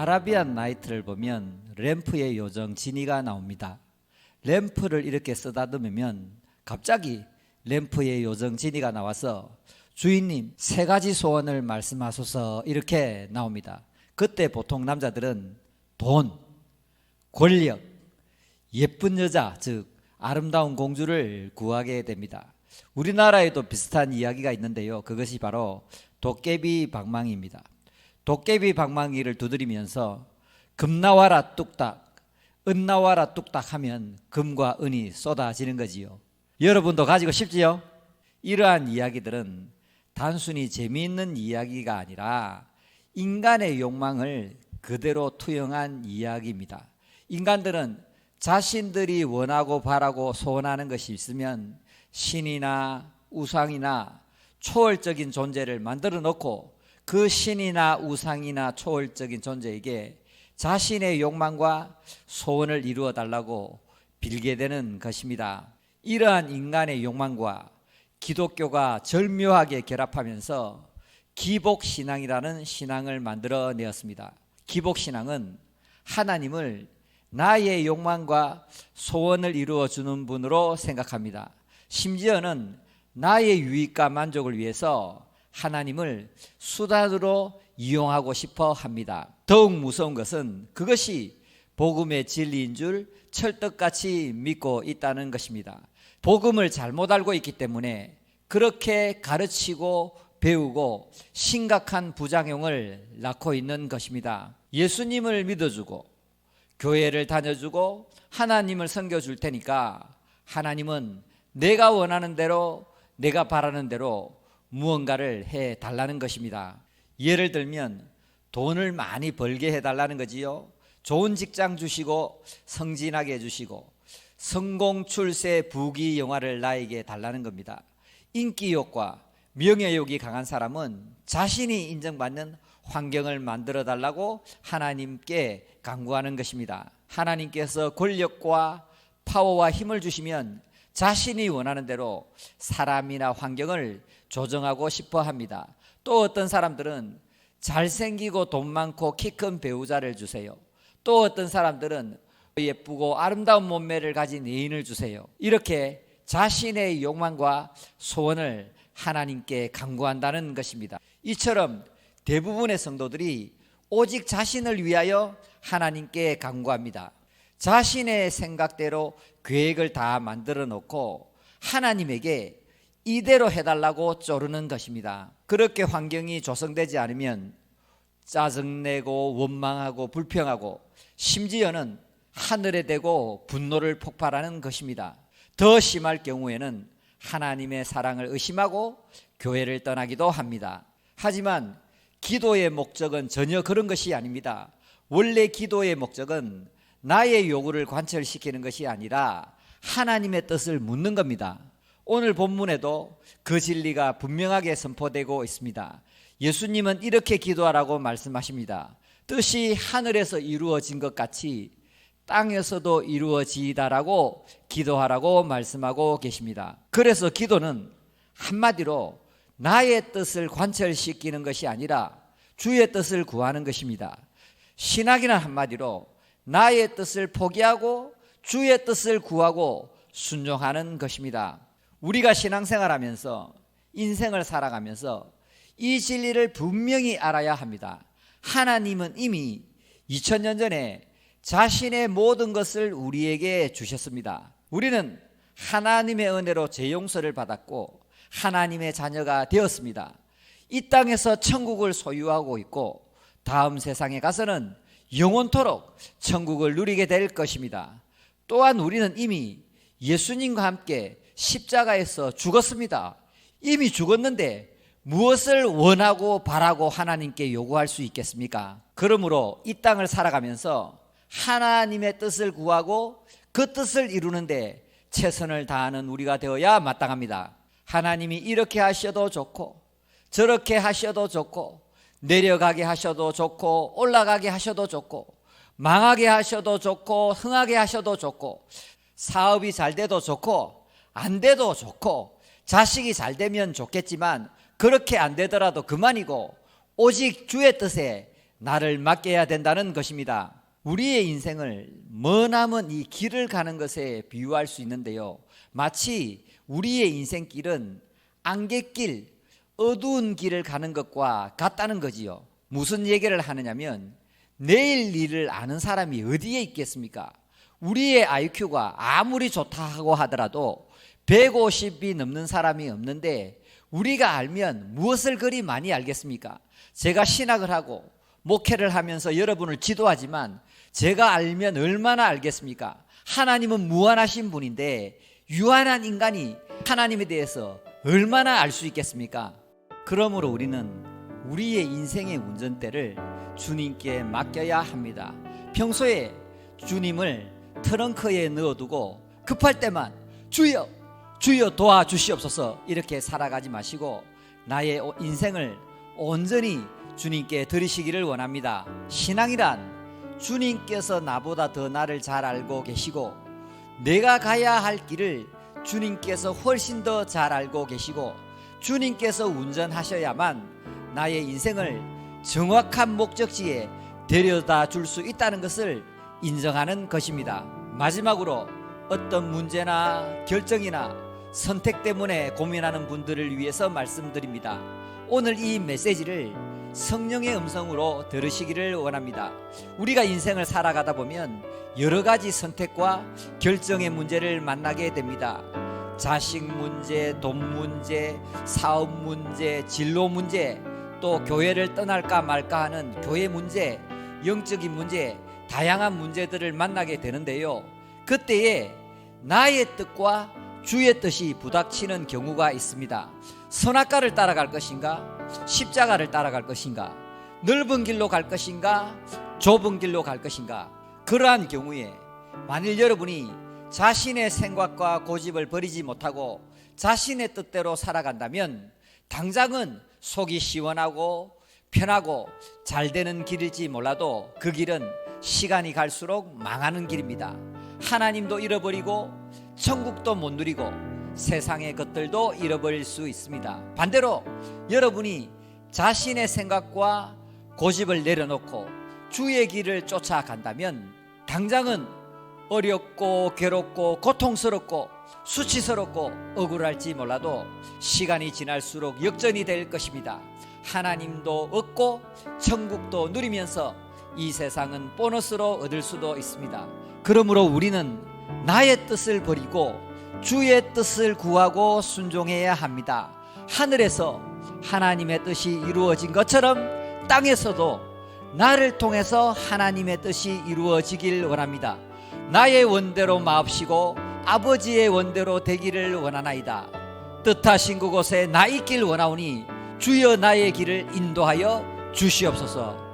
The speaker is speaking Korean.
아라비안 나이트를 보면 램프의 요정 지니가 나옵니다. 램프를 이렇게 쓰다듬으면 갑자기 램프의 요정 지니가 나와서 주인님 3가지 소원을 말씀하소서 이렇게 나옵니다. 그때 보통 남자들은 돈, 권력, 예쁜 여자 즉 아름다운 공주를 구하게 됩니다. 우리나라에도 비슷한 이야기가 있는데요. 그것이 바로 도깨비 방망이입니다. 도깨비 방망이를 두드리면서 금 나와라 뚝딱, 은 나와라 뚝딱 하면 금과 은이 쏟아지는 거지요. 여러분도 가지고 싶지요? 이러한 이야기들은 단순히 재미있는 이야기가 아니라 인간의 욕망을 그대로 투영한 이야기입니다. 인간들은 자신들이 원하고 바라고 소원하는 것이 있으면 신이나 우상이나 초월적인 존재를 만들어 놓고 그 신이나 우상이나 초월적인 존재에게 자신의 욕망과 소원을 이루어 달라고 빌게 되는 것입니다. 이러한 인간의 욕망과 기독교가 절묘하게 결합하면서 기복신앙이라는 신앙을 만들어내었습니다. 기복신앙은 하나님을 나의 욕망과 소원을 이루어주는 분으로 생각합니다. 심지어는 나의 유익과 만족을 위해서 하나님을 수단으로 이용하고 싶어 합니다. 더욱 무서운 것은 그것이 복음의 진리인 줄 철떡같이 믿고 있다는 것입니다. 복음을 잘못 알고 있기 때문에 그렇게 가르치고 배우고 심각한 부작용을 낳고 있는 것입니다. 예수님을 믿어주고 교회를 다녀주고 하나님을 섬겨줄 테니까 하나님은 내가 원하는 대로 내가 바라는 대로 무언가를 해달라는 것입니다. 예를 들면 돈을 많이 벌게 해달라는 거지요. 좋은 직장 주시고 성진하게 해주시고 성공 출세 부귀 영화를 나에게 달라는 겁니다. 인기욕과 명예욕이 강한 사람은 자신이 인정받는 환경을 만들어 달라고 하나님께 간구하는 것입니다. 하나님께서 권력과 파워와 힘을 주시면 자신이 원하는 대로 사람이나 환경을 조정하고 싶어 합니다. 또 어떤 사람들은 잘생기고 돈 많고 키 큰 배우자를 주세요. 또 어떤 사람들은 예쁘고 아름다운 몸매를 가진 애인을 주세요. 이렇게 자신의 욕망과 소원을 하나님께 간구한다는 것입니다. 이처럼 대부분의 성도들이 오직 자신을 위하여 하나님께 간구합니다. 자신의 생각대로 계획을 다 만들어 놓고 하나님에게 이대로 해달라고 쪼르는 것입니다. 그렇게 환경이 조성되지 않으면 짜증내고 원망하고 불평하고 심지어는 하늘에 대고 분노를 폭발하는 것입니다. 더 심할 경우에는 하나님의 사랑을 의심하고 교회를 떠나기도 합니다. 하지만 기도의 목적은 전혀 그런 것이 아닙니다. 원래 기도의 목적은 나의 요구를 관철시키는 것이 아니라 하나님의 뜻을 묻는 겁니다. 오늘 본문에도 그 진리가 분명하게 선포되고 있습니다. 예수님은 이렇게 기도하라고 말씀하십니다. 뜻이 하늘에서 이루어진 것 같이 땅에서도 이루어지다라고 기도하라고 말씀하고 계십니다. 그래서 기도는 한마디로 나의 뜻을 관철시키는 것이 아니라 주의 뜻을 구하는 것입니다. 신학이란 한마디로 나의 뜻을 포기하고 주의 뜻을 구하고 순종하는 것입니다. 우리가 신앙생활하면서 인생을 살아가면서 이 진리를 분명히 알아야 합니다. 하나님은 이미 2000년 전에 자신의 모든 것을 우리에게 주셨습니다. 우리는 하나님의 은혜로 죄 용서를 받았고 하나님의 자녀가 되었습니다. 이 땅에서 천국을 소유하고 있고 다음 세상에 가서는 영원토록 천국을 누리게 될 것입니다. 또한 우리는 이미 예수님과 함께 십자가에서 죽었습니다. 이미 죽었는데 무엇을 원하고 바라고 하나님께 요구할 수 있겠습니까? 그러므로 이 땅을 살아가면서 하나님의 뜻을 구하고 그 뜻을 이루는데 최선을 다하는 우리가 되어야 마땅합니다. 하나님이 이렇게 하셔도 좋고 저렇게 하셔도 좋고 내려가게 하셔도 좋고 올라가게 하셔도 좋고 망하게 하셔도 좋고 흥하게 하셔도 좋고 사업이 잘 돼도 좋고 안 돼도 좋고 자식이 잘 되면 좋겠지만 그렇게 안 되더라도 그만이고 오직 주의 뜻에 나를 맡겨야 된다는 것입니다. 우리의 인생을 머나먼 이 길을 가는 것에 비유할 수 있는데요, 마치 우리의 인생길은 안갯길, 어두운 길을 가는 것과 같다는 거지요. 무슨 얘기를 하느냐면, 내일 일을 아는 사람이 어디에 있겠습니까? 우리의 IQ가 아무리 좋다고 하더라도 150이 넘는 사람이 없는데, 우리가 알면 무엇을 그리 많이 알겠습니까? 제가 신학을 하고 목회를 하면서 여러분을 지도하지만 제가 알면 얼마나 알겠습니까? 하나님은 무한하신 분인데 유한한 인간이 하나님에 대해서 얼마나 알 수 있겠습니까? 그러므로 우리는 우리의 인생의 운전대를 주님께 맡겨야 합니다. 평소에 주님을 트렁크에 넣어두고 급할 때만 주여 주여 도와주시옵소서 이렇게 살아가지 마시고 나의 인생을 온전히 주님께 드리시기를 원합니다. 신앙이란 주님께서 나보다 더 나를 잘 알고 계시고, 내가 가야 할 길을 주님께서 훨씬 더 잘 알고 계시고, 주님께서 운전하셔야만 나의 인생을 정확한 목적지에 데려다 줄 수 있다는 것을 인정하는 것입니다. 마지막으로 어떤 문제나 결정이나 선택 때문에 고민하는 분들을 위해서 말씀드립니다. 오늘 이 메시지를 성령의 음성으로 들으시기를 원합니다. 우리가 인생을 살아가다 보면 여러 가지 선택과 결정의 문제를 만나게 됩니다. 자식 문제, 돈 문제, 사업 문제, 진로 문제, 또 교회를 떠날까 말까 하는 교회 문제, 영적인 문제, 다양한 문제들을 만나게 되는데요, 그때에 나의 뜻과 주의 뜻이 부닥치는 경우가 있습니다. 선악과를 따라갈 것인가, 십자가를 따라갈 것인가, 넓은 길로 갈 것인가, 좁은 길로 갈 것인가. 그러한 경우에 만일 여러분이 자신의 생각과 고집을 버리지 못하고 자신의 뜻대로 살아간다면 당장은 속이 시원하고 편하고 잘 되는 길일지 몰라도 그 길은 시간이 갈수록 망하는 길입니다. 하나님도 잃어버리고 천국도 못 누리고 세상의 것들도 잃어버릴 수 있습니다. 반대로 여러분이 자신의 생각과 고집을 내려놓고 주의 길을 쫓아간다면 당장은 어렵고 괴롭고 고통스럽고 수치스럽고 억울할지 몰라도 시간이 지날수록 역전이 될 것입니다. 하나님도 얻고 천국도 누리면서 이 세상은 보너스로 얻을 수도 있습니다. 그러므로 우리는 나의 뜻을 버리고 주의 뜻을 구하고 순종해야 합니다. 하늘에서 하나님의 뜻이 이루어진 것처럼 땅에서도 나를 통해서 하나님의 뜻이 이루어지길 원합니다. 나의 원대로 마옵시고 아버지의 원대로 되기를 원하나이다. 뜻하신 그곳에 나 있길 원하오니 주여 나의 길을 인도하여 주시옵소서.